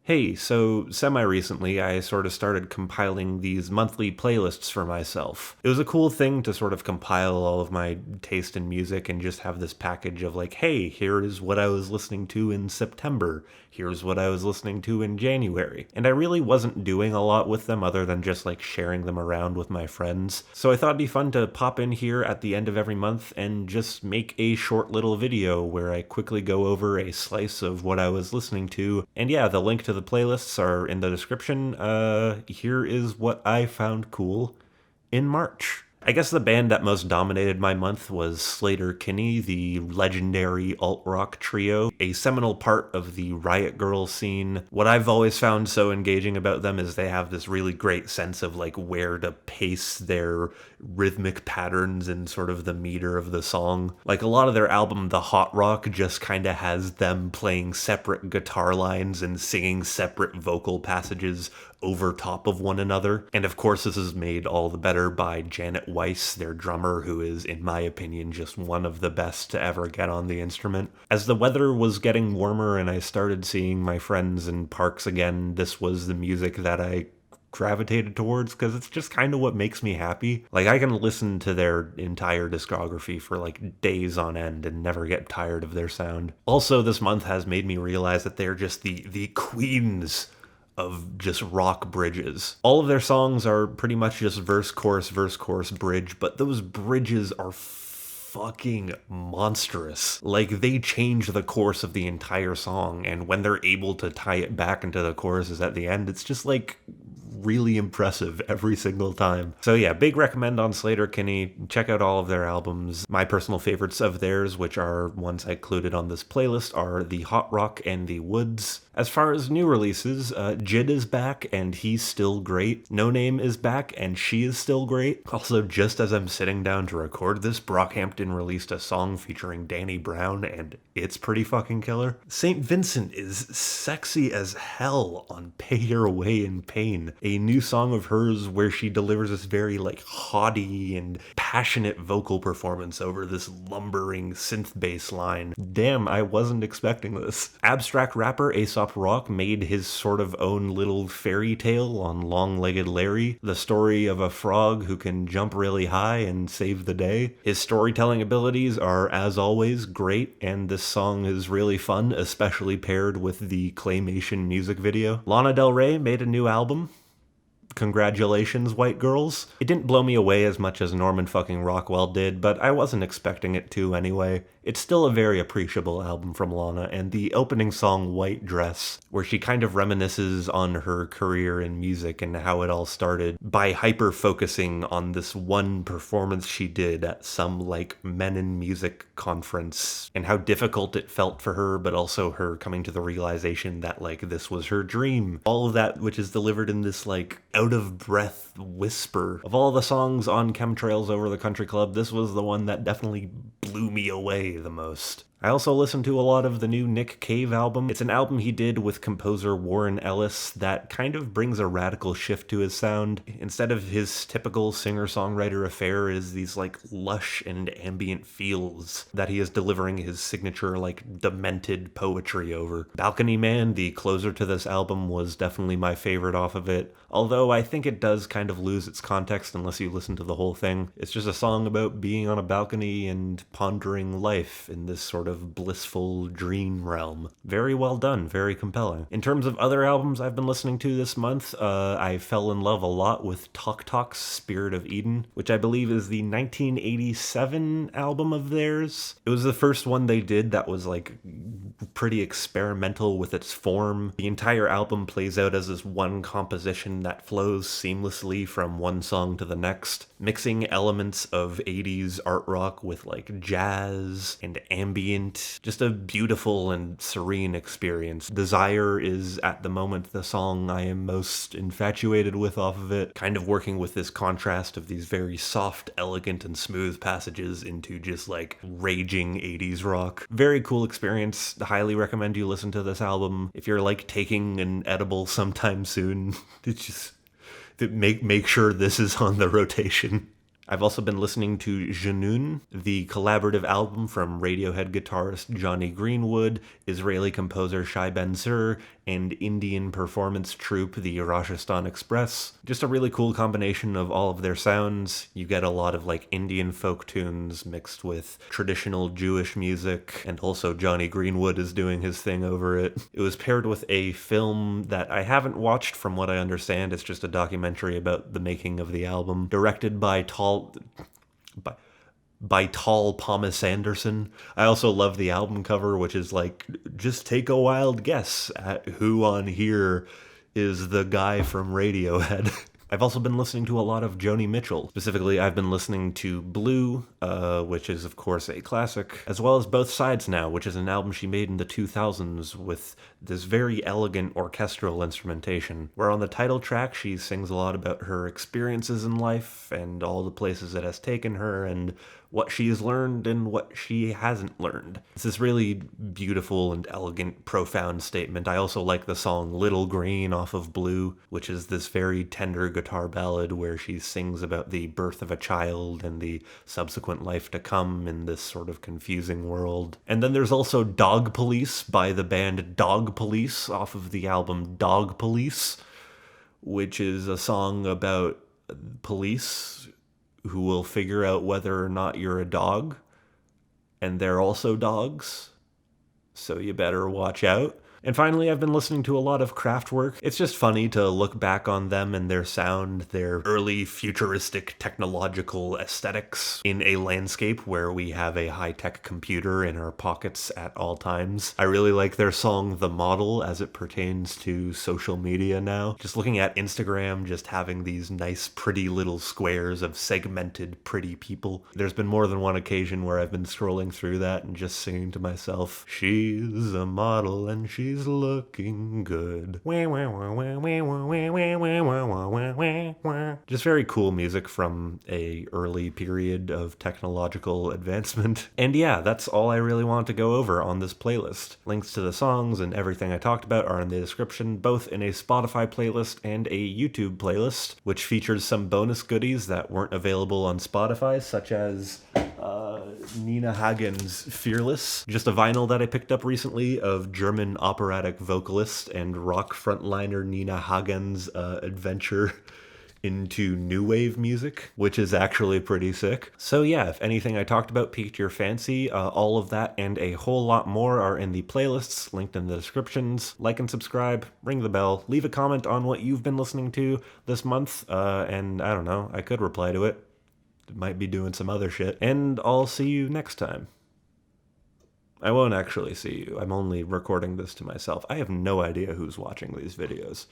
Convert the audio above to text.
Hey, so semi-recently I sort of started compiling these monthly playlists for myself. It was a cool thing to sort of compile all of my taste in music and just have this package of like, hey, here is what I was listening to in September. Here's what I was listening to in January. And I really wasn't doing a lot with them other than just like sharing them around with my friends. So I thought it'd be fun to pop in here at the end of every month and just make a short little video where I quickly go over a slice of what I was listening to. And yeah, the link to the playlists are in the description. Here is what I found cool in March. I guess the band that most dominated my month was Sleater-Kinney, the legendary alt-rock trio, a seminal part of the Riot Grrrl scene. What I've always found so engaging about them is they have this really great sense of like where to pace their rhythmic patterns and sort of the meter of the song. Like a lot of their album, The Hot Rock, just kind of has them playing separate guitar lines and singing separate vocal passages over top of one another. And of course, this is made all the better by Janet Weiss, their drummer, who is, in my opinion, just one of the best to ever get on the instrument. As the weather was getting warmer and I started seeing my friends in parks again, this was the music that I gravitated towards because it's just kind of what makes me happy. Like, I can listen to their entire discography for like days on end and never get tired of their sound. Also, this month has made me realize that they're just the queens of just rock bridges. All of their songs are pretty much just verse, chorus, bridge, but those bridges are fucking monstrous. Like, they change the course of the entire song, and when they're able to tie it back into the choruses at the end, it's just like really impressive every single time. So yeah, big recommend on Sleater-Kinney. Check out all of their albums. My personal favorites of theirs, which are ones I included on this playlist, are The Hot Rock and The Woods. As far as new releases, J.I.D is back and he's still great. No Name is back and she is still great. Also, just as I'm sitting down to record this, Brockhampton released a song featuring Danny Brown and it's pretty fucking killer. St. Vincent is sexy as hell on Pay Your Way in Pain, a new song of hers where she delivers this very like haughty and passionate vocal performance over this lumbering synth bass line. Damn, I wasn't expecting this. Abstract rapper Aesop Rock made his sort of own little fairy tale on Long-Legged Larry, the story of a frog who can jump really high and save the day. His storytelling abilities are, as always, great, and this song is really fun, especially paired with the claymation music video. Lana Del Rey made a new album. Congratulations, white girls. It didn't blow me away as much as Norman fucking Rockwell did, but I wasn't expecting it to anyway. It's still a very appreciable album from Lana, and the opening song, White Dress, where she kind of reminisces on her career in music and how it all started by hyper-focusing on this one performance she did at some, like, Men in Music conference, and how difficult it felt for her, but also her coming to the realization that, like, this was her dream. All of that, which is delivered in this, like, out-of-breath whisper. Of all the songs on Chemtrails Over the Country Club, this was the one that definitely blew me away the most. I also listened to a lot of the new Nick Cave album. It's an album he did with composer Warren Ellis that kind of brings a radical shift to his sound. Instead of his typical singer-songwriter affair, it is these like lush and ambient feels that he is delivering his signature like demented poetry over. Balcony Man, the closer to this album, was definitely my favorite off of it, although I think it does kind of lose its context unless you listen to the whole thing. It's just a song about being on a balcony and pondering life in this sort of blissful dream realm. Very well done, very compelling. In terms of other albums I've been listening to this month, I fell in love a lot with Talk Talk's Spirit of Eden, which I believe is the 1987 album of theirs. It was the first one they did that was like pretty experimental with its form. The entire album plays out as this one composition that flows seamlessly from one song to the next, mixing elements of 80s art rock with like jazz and ambient. Just a beautiful and serene experience. Desire is at the moment the song I am most infatuated with off of it, kind of working with this contrast of these very soft, elegant, and smooth passages into just like raging 80s rock. Very cool experience. Highly recommend you listen to this album. If you're like taking an edible sometime soon, it's just make sure this is on the rotation. I've also been listening to Junoon, the collaborative album from Radiohead guitarist Jonny Greenwood, Israeli composer Shye-Ben, and Indian performance troupe the Rajasthan Express. Just a really cool combination of all of their sounds. You get a lot of like Indian folk tunes mixed with traditional Jewish music, and also Jonny Greenwood is doing his thing over it. It was paired with a film that I haven't watched. From what I understand, it's just a documentary about the making of the album, directed by Tall Thomas Anderson. I also love the album cover, which is like, just take a wild guess at who on here is the guy from Radiohead. I've also been listening to a lot of Joni Mitchell. Specifically, I've been listening to Blue, which is of course a classic, as well as Both Sides Now, which is an album she made in the 2000s with this very elegant orchestral instrumentation, where on the title track she sings a lot about her experiences in life and all the places it has taken her and what she's learned and what she hasn't learned. It's this really beautiful and elegant, profound statement. I also like the song Little Green off of Blue, which is this very tender guitar ballad where she sings about the birth of a child and the subsequent life to come in this sort of confusing world. And then there's also Dog Police by the band Dog Police off of the album Dog Police, which is a song about police who will figure out whether or not you're a dog, and they're also dogs, so you better watch out. And finally, I've been listening to a lot of Kraftwerk. It's just funny to look back on them and their sound, their early futuristic technological aesthetics in a landscape where we have a high-tech computer in our pockets at all times. I really like their song The Model as it pertains to social media now. Just looking at Instagram, just having these nice pretty little squares of segmented pretty people. There's been more than one occasion where I've been scrolling through that and just singing to myself, she's a model and she's looking good. Just very cool music from a early period of technological advancement. And yeah, that's all I really want to go over on this playlist. Links to the songs and everything I talked about are in the description, both in a Spotify playlist and a YouTube playlist, which features some bonus goodies that weren't available on Spotify, such as Nina Hagen's Fearless, just a vinyl that I picked up recently of German operatic vocalist and rock frontliner Nina Hagen's adventure into new wave music, which is actually pretty sick. So yeah, if anything I talked about piqued your fancy, all of that and a whole lot more are in the playlists linked in the descriptions. Like and subscribe, ring the bell, leave a comment on what you've been listening to this month, and I don't know, I could reply to it. Might be doing some other shit. And I'll see you next time. I won't actually see you. I'm only recording this to myself. I have no idea who's watching these videos.